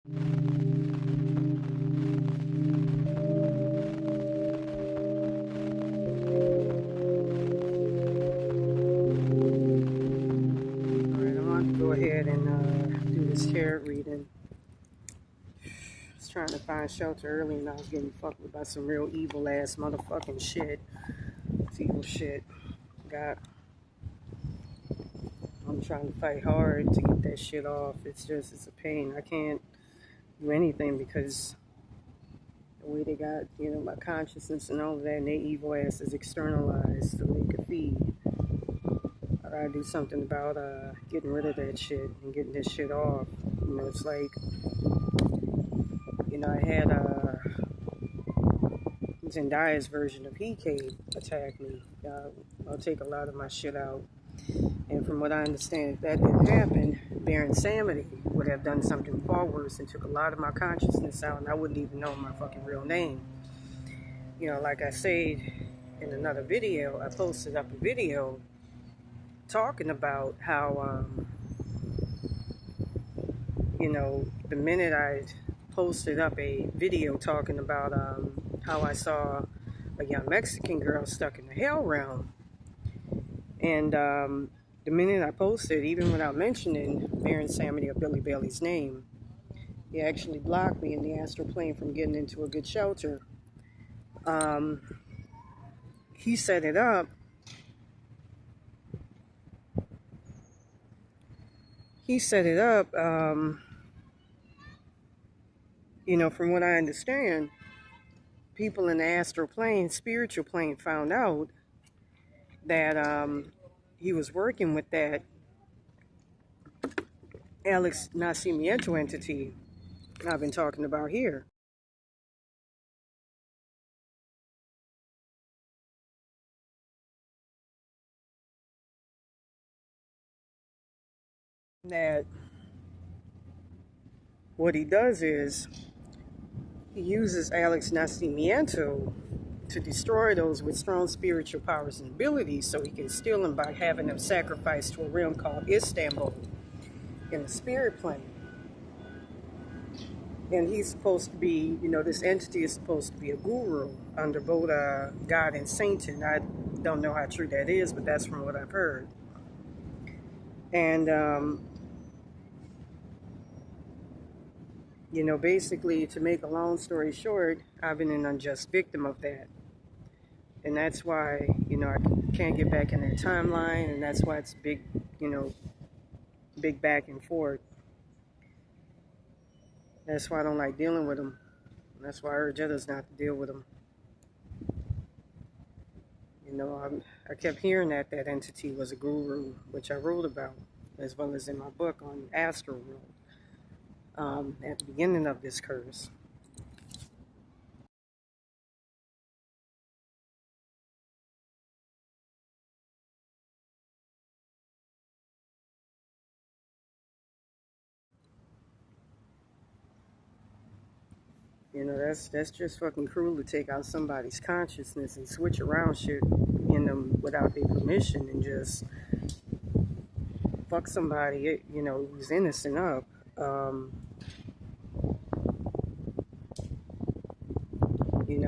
Alright, I'm going to go ahead and do this tarot reading. I was trying to find shelter early and I was getting fucked with by some real evil ass motherfucking shit. It's evil shit. God, I'm trying to fight hard to get that shit off. It's a pain. I can't do anything because the way they got, my consciousness and all of that, and their evil ass is externalized so they could feed. I gotta do something about getting rid of that shit and getting this shit off. It's like, I had Zendaya's version of He-Cade attack me. I'll take a lot of my shit out. And from what I understand, if that didn't happen, Baron Samedi would have done something far worse and took a lot of my consciousness out, and I wouldn't even know my fucking real name. Like I said in another video, I posted up a video talking about how, the minute I posted up a video talking about how I saw a young Mexican girl stuck in the hell realm. And the minute I posted, even without mentioning Baron Samedi or Billy Bailey's name, he actually blocked me in the astral plane from getting into a good shelter. He set it up. From what I understand, people in the astral plane, spiritual plane, found out that he was working with that Alex Nacimiento entity I've been talking about here. That what he does is he uses Alex Nacimiento to destroy those with strong spiritual powers and abilities so he can steal them by having them sacrificed to a realm called Istanbul in the spirit plane. And he's supposed to be, this entity is supposed to be a guru under both God and Satan. I don't know how true that is, but that's from what I've heard. And, basically, to make a long story short, I've been an unjust victim of that. And that's why, I can't get back in that timeline, and that's why it's big, big back and forth. That's why I don't like dealing with them. That's why I urge others not to deal with them. I kept hearing that entity was a guru, which I wrote about, as well as in my book on Astral World, at the beginning of this curse. That's just fucking cruel to take out somebody's consciousness and switch around shit in them without their permission and just fuck somebody, who's innocent up. I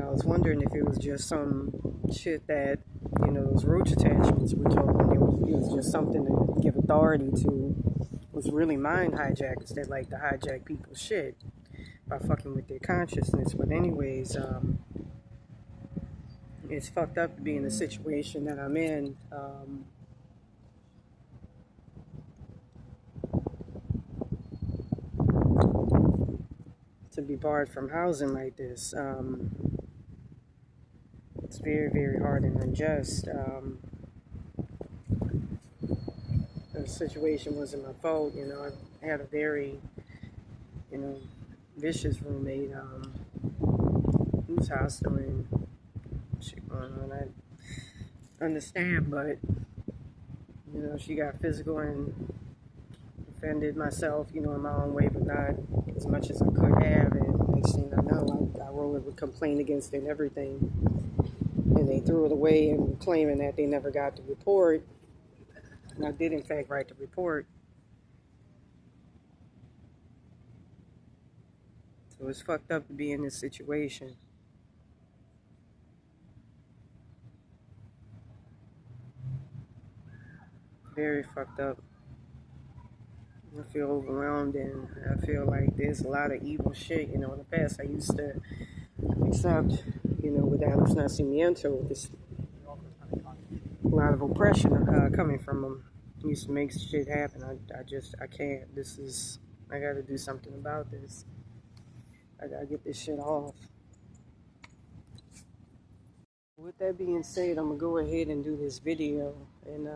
was wondering if it was just some shit that, those roach attachments were told. It was just something to give authority to. It was really mind hijackers that like to hijack people's shit by fucking with their consciousness. But anyways, it's fucked up to be in the situation that I'm in. To be barred from housing like this. It's very, very hard and unjust. The situation wasn't my fault. I had a very, vicious roommate who was hostile and shit going on. I understand, but, she got physical and defended myself, in my own way, but not as much as I could have. And next thing I know, I wrote a complaint against it and everything. And they threw it away and were claiming that they never got the report. And I did, in fact, write the report. So it's fucked up to be in this situation. Very fucked up. I feel overwhelmed and I feel like there's a lot of evil shit. You know, in the past I used to accept, you know, with Alex Nascimento, this a lot of oppression coming from him. He used to make shit happen. I can't. I gotta do something about this. I gotta get this shit off. With that being said, I'm gonna go ahead and do this video and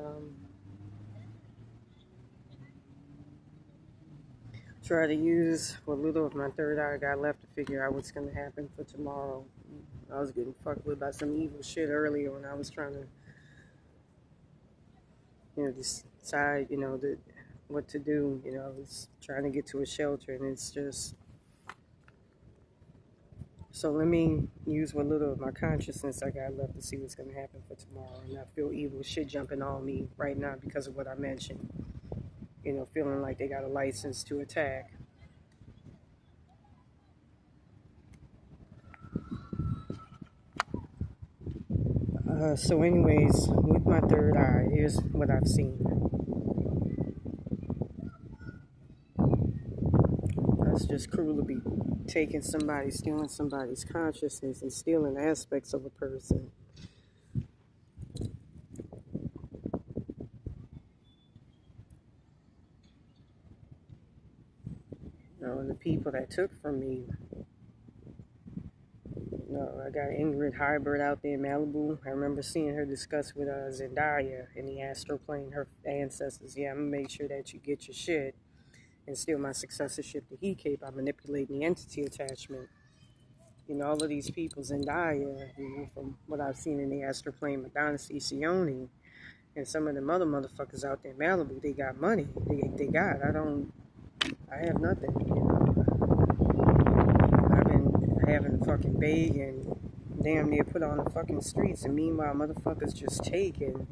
try to use what little of my third eye I got left to figure out what's gonna happen for tomorrow. I was getting fucked with by some evil shit earlier when I was trying to, you know, decide, you know, what to do. You know, I was trying to get to a shelter, and it's just. So let me use what little of my consciousness I got left to see what's gonna happen for tomorrow. And I feel evil shit jumping on me right now because of what I mentioned. You know, feeling like they got a license to attack. So anyways, with my third eye, here's what I've seen. That's just cruel to be taking somebody, stealing somebody's consciousness and stealing aspects of a person. You know, and the people that took from me. No, I got Ingrid Hybrid out there in Malibu. I remember seeing her discuss with Zendaya in the astral plane, her ancestors. Yeah, I'm going to make sure that you get your shit and steal my successorship to He Cape by manipulating the entity attachment. You know, all of these people, Zendaya, you know, from what I've seen in the astral plane, Madonna Cicioni, and some of them other motherfuckers out there in Malibu, they got money. They got, I have nothing, you know. I've been having to fucking beg and damn near put on the fucking streets, and meanwhile motherfuckers just taking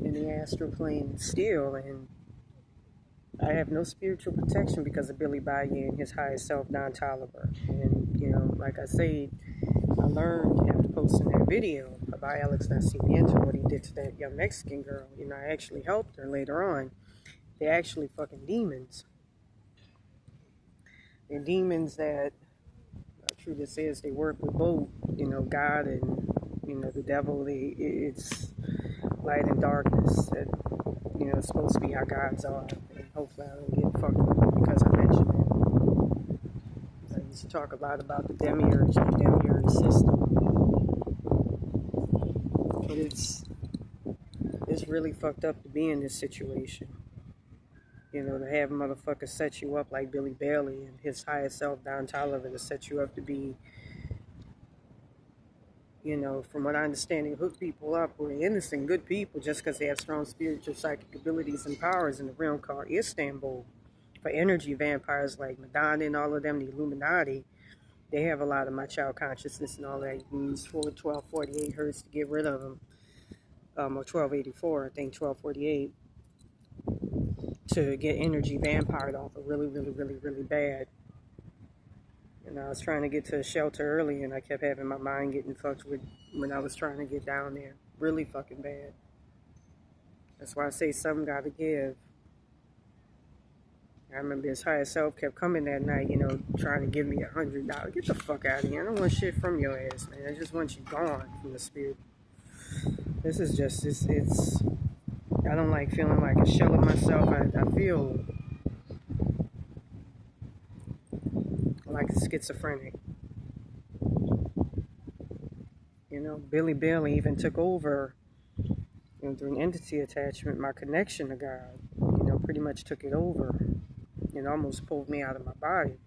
in the astral plane and steal, and I have no spiritual protection because of Billy Baye and his highest self, Don Tolliver. And, you know, like I say, I learned after posting that video about Alex Nascimento, what he did to that young Mexican girl. You know, I actually helped her later on. They're actually fucking demons. They're demons that, true this is, they work with both, you know, God and, you know, the devil. It's light and darkness that, you know, it's supposed to be how gods are. And hopefully I don't get fucked with because I mentioned it. I used to talk a lot about the demiurge and the demiurge system. But it's really fucked up to be in this situation. You know, to have motherfuckers set you up like Billy Bailey and his highest self, Don Tolliver, to set you up to be, you know, from what I understand, they hook people up who are innocent, good people, just because they have strong spiritual, psychic abilities and powers in the realm called Istanbul. For energy vampires like Madonna and all of them, the Illuminati, they have a lot of my child consciousness and all that. You can use 1248 hertz to get rid of them, or 1284, I think 1248, to get energy vampired off of really, really, really, really bad. And I was trying to get to a shelter early, and I kept having my mind getting fucked with when I was trying to get down there. Really fucking bad. That's why I say something gotta give. I remember his higher self kept coming that night, you know, trying to give me $100. Get the fuck out of here. I don't want shit from your ass, man. I just want you gone from the spirit. This is just, it's I don't like feeling like a shell of myself. I feel like a schizophrenic. You know, Billy Bailey even took over, you know, through an entity attachment, my connection to God. You know, pretty much took it over and almost pulled me out of my body.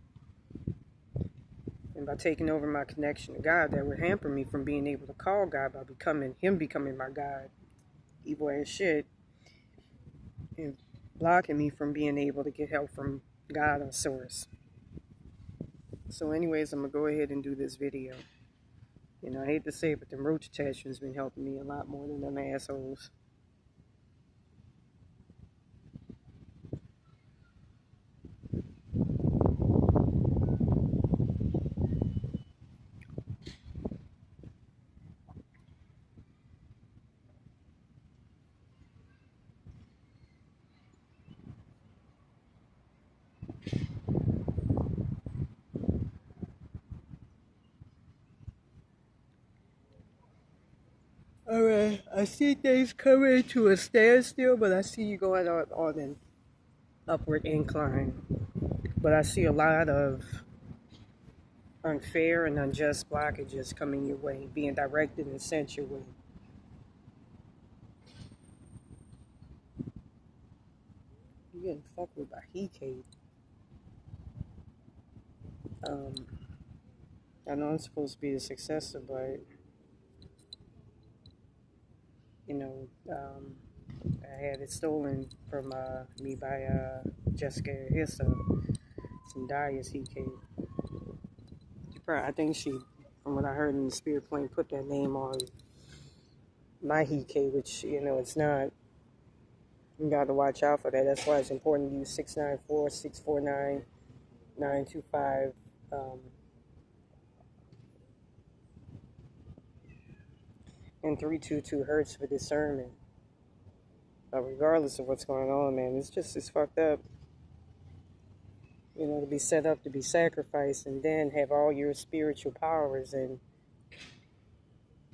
And by taking over my connection to God, that would hamper me from being able to call God by becoming my God. Evil as shit. And blocking me from being able to get help from God or Source. So anyways, I'm going to go ahead and do this video. You know, I hate to say it, but the roach attachment's been helping me a lot more than them assholes. I see things coming to a standstill, but I see you going on an upward incline. But I see a lot of unfair and unjust blockages coming your way, being directed and sent your way. You're getting fucked with by He-Cade. I know I'm supposed to be the successor, but you know, I had it stolen from me by Jessica Hissa, Zendaya's He-Cade. I think she, from what I heard in the spirit plane, put that name on my He-Cade, which, you know, it's not. You got to watch out for that. That's why it's important to use 694-649-925. And 322 hertz for discernment. But regardless of what's going on, man, it's fucked up. You know, to be set up to be sacrificed and then have all your spiritual powers and,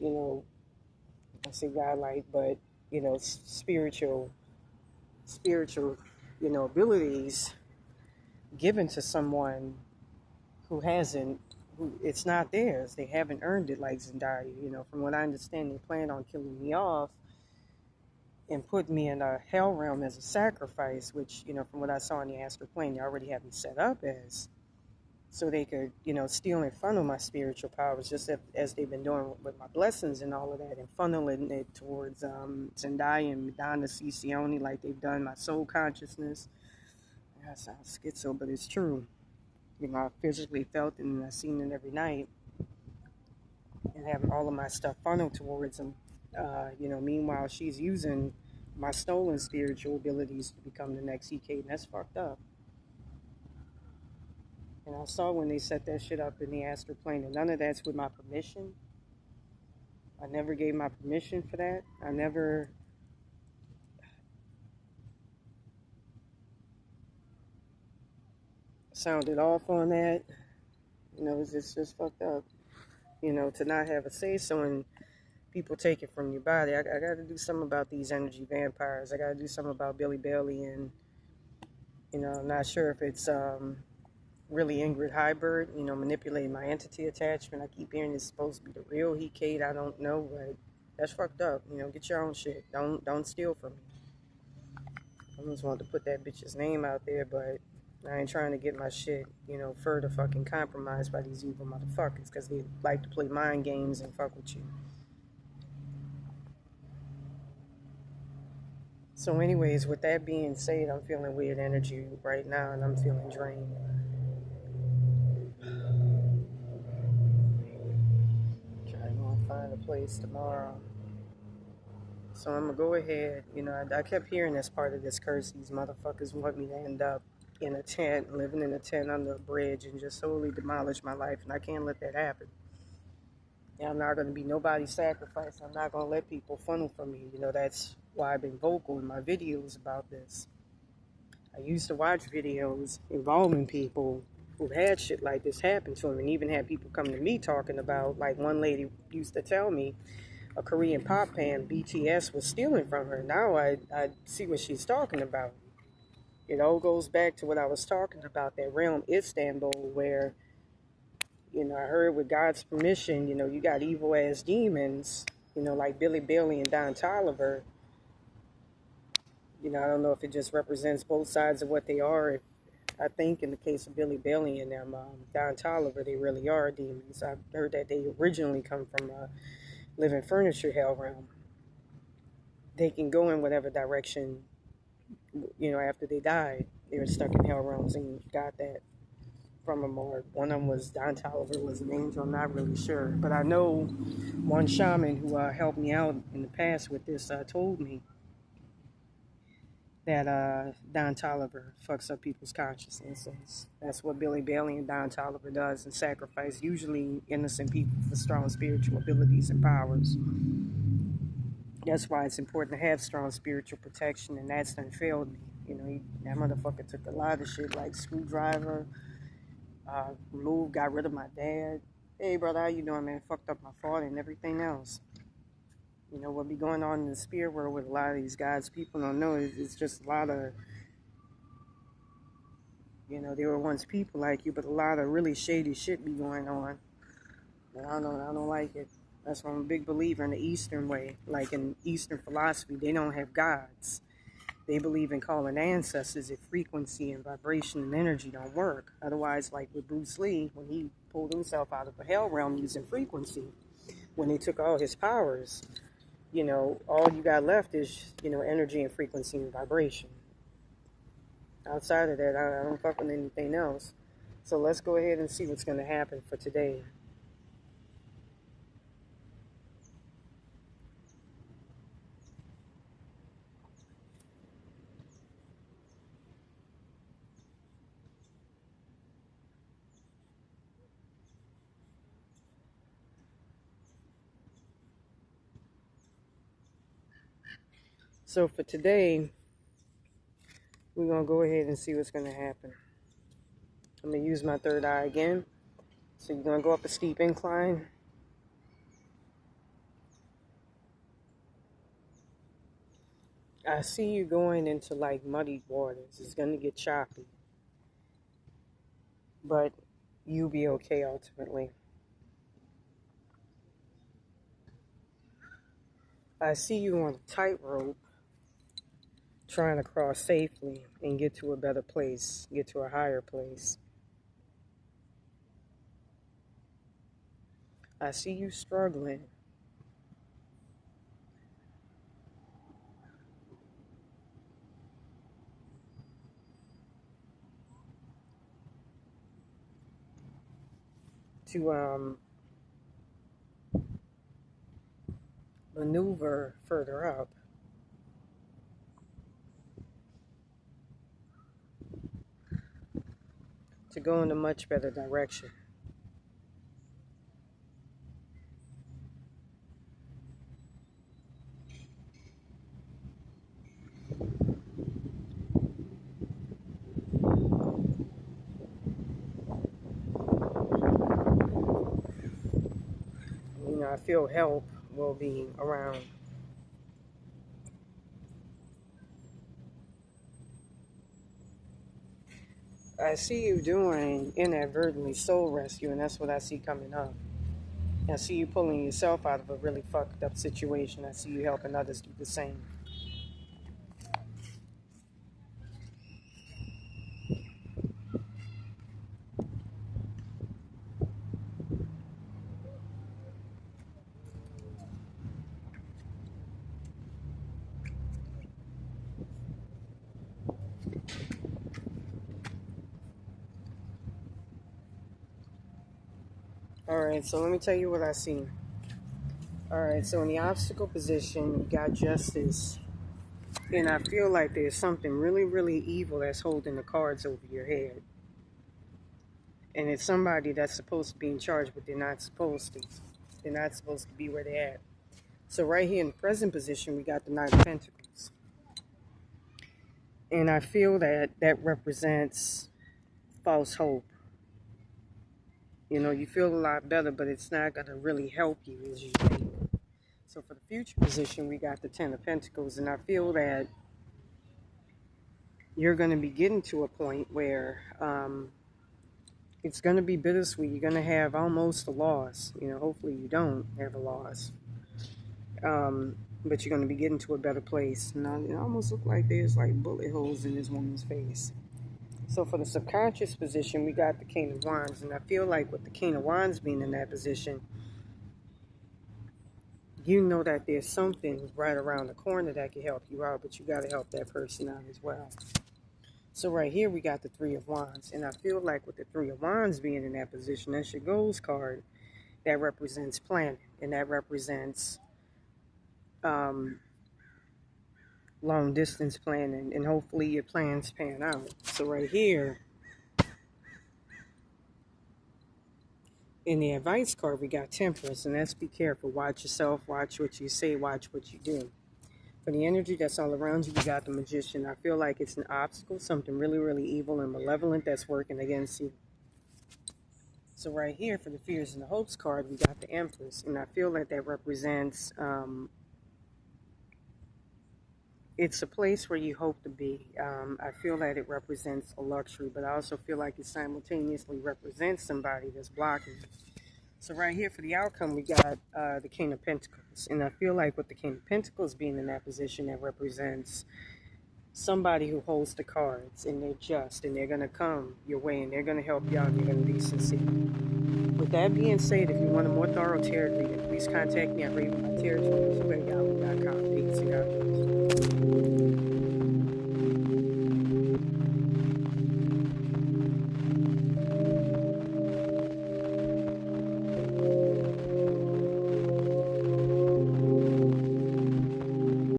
you know, I say godlike, but, you know, spiritual, you know, abilities given to someone who hasn't, who it's not theirs. They haven't earned it like Zendaya. You know, from what I understand, they planned on killing me off and put me in a hell realm as a sacrifice, which, you know, from what I saw in the astral plane, they already had me set up as. So they could, you know, steal and funnel my spiritual powers just as they've been doing with my blessings and all of that, and funneling it towards Zendaya and Madonna Cicione like they've done my soul consciousness. That sounds schizo, but it's true. You know, I physically felt it and I seen it every night, and having all of my stuff funneled towards them. You know, meanwhile, she's using my stolen spiritual abilities to become the next EK, and that's fucked up. And I saw when they set that shit up in the astral plane, and none of that's with my permission. I never gave my permission for that. I never sounded off on that. You know, it's just fucked up. You know, to not have a say-so and people take it from your body. I got to do something about these energy vampires. I got to do something about Billy Bailey, and, you know, I'm not sure if it's really Ingrid Hybrid, you know, manipulating my entity attachment. I keep hearing it's supposed to be the real He-Cade. I don't know, but that's fucked up. You know, get your own shit. Don't steal from me. I just wanted to put that bitch's name out there, but I ain't trying to get my shit, you know, further fucking compromised by these evil motherfuckers, because they like to play mind games and fuck with you. So anyways, with that being said, I'm feeling weird energy right now, and I'm feeling drained. Try to go and find a place tomorrow. So I'm gonna go ahead. You know, I kept hearing as part of this curse, these motherfuckers want me to end up in a tent, living in a tent under a bridge, and just solely demolish my life, and I can't let that happen. And I'm not gonna be nobody's sacrifice. I'm not gonna let people funnel from me. You know, that's why I've been vocal in my videos about this. I used to watch videos involving people who had shit like this happen to them, and even had people come to me talking about, like one lady used to tell me, a Korean pop band, BTS, was stealing from her. Now I see what she's talking about. It all goes back to what I was talking about, that realm Istanbul, where, you know, I heard with God's permission, you know, you got evil ass demons, you know, like Billy Bailey and Don Toliver. You know, I don't know if it just represents both sides of what they are. I think in the case of Billy Bailey and them, Don Toliver, they really are demons. I've heard that they originally come from living furniture hell realm. They can go in whatever direction, you know, after they died. They were stuck in hell realms and got that from them. Or one of them was Don Toliver was an angel. I'm not really sure, but I know one shaman who helped me out in the past with this told me that Don Toliver fucks up people's consciousness. That's what Billy Bailey and Don Toliver does, and sacrifice usually innocent people for strong spiritual abilities and powers. That's why it's important to have strong spiritual protection, and that's done failed me. You know, that motherfucker took a lot of shit, like screwdriver, got rid of my dad. Hey, brother, how you doing, man? Fucked up my father and everything else. You know, what be going on in the spirit world with a lot of these guys, people don't know, it's just a lot of, you know, they were once people like you, but a lot of really shady shit be going on. And I don't like it. That's why I'm a big believer in the Eastern way. Like in Eastern philosophy, they don't have gods. They believe in calling ancestors if frequency and vibration and energy don't work. Otherwise, like with Bruce Lee, when he pulled himself out of the hell realm using frequency, when they took all his powers, you know, all you got left is, you know, energy and frequency and vibration. Outside of that, I don't fuck with anything else. So let's go ahead and see what's going to happen for today. So for today, we're going to go ahead and see what's going to happen. I'm going to use my third eye again. So you're going to go up a steep incline. I see you going into like muddy waters. It's going to get choppy. But you'll be okay ultimately. I see you on a tightrope trying to cross safely and get to a better place, get to a higher place. I see you struggling. To maneuver further up. To go in a much better direction. You know, I feel help will be around. I see you doing inadvertently soul rescue, and that's what I see coming up. I see you pulling yourself out of a really fucked up situation. I see you helping others do the same. Alright, so let me tell you what I see. Alright, so in the obstacle position, you got justice. And I feel like there's something really, really evil that's holding the cards over your head. And it's somebody that's supposed to be in charge, but they're not supposed to. They're not supposed to be where they're at. So right here in the present position, we got the Knight of Pentacles. And I feel that that represents false hope. You know, you feel a lot better, but it's not going to really help you as you think. So for the future position, we got the Ten of Pentacles. And I feel that you're going to be getting to a point where it's going to be bittersweet. You're going to have almost a loss. You know, hopefully you don't have a loss. But you're going to be getting to a better place. Now, it almost looks like there's like bullet holes in this woman's face. So for the subconscious position, we got the King of Wands. And I feel like with the King of Wands being in that position, you know that there's something right around the corner that can help you out, but you got to help that person out as well. So right here, we got the Three of Wands. And I feel like with the Three of Wands being in that position, that's your goals card. That represents planning. And that represents long distance planning. And hopefully your plans pan out. So right here, in the advice card, we got Temperance. And that's be careful. Watch yourself. Watch what you say. Watch what you do. For the energy that's all around you, we got the Magician. I feel like it's an obstacle, something really, really evil and malevolent that's working against you. So right here, for the Fears and the Hopes card, we got the Empress. And I feel like that represents it's a place where you hope to be. I feel that it represents a luxury, but I also feel like it simultaneously represents somebody that's blocking you. So right here for the outcome, we got the King of Pentacles. And I feel like with the King of Pentacles being in that position, that represents somebody who holds the cards, and they're just, and they're going to come your way, and they're going to help you out, and they're going to be sincere. With that being said, if you want a more thorough tarot reading, please contact me at ravenbytarot22@yahoo.com. Peace and God bless.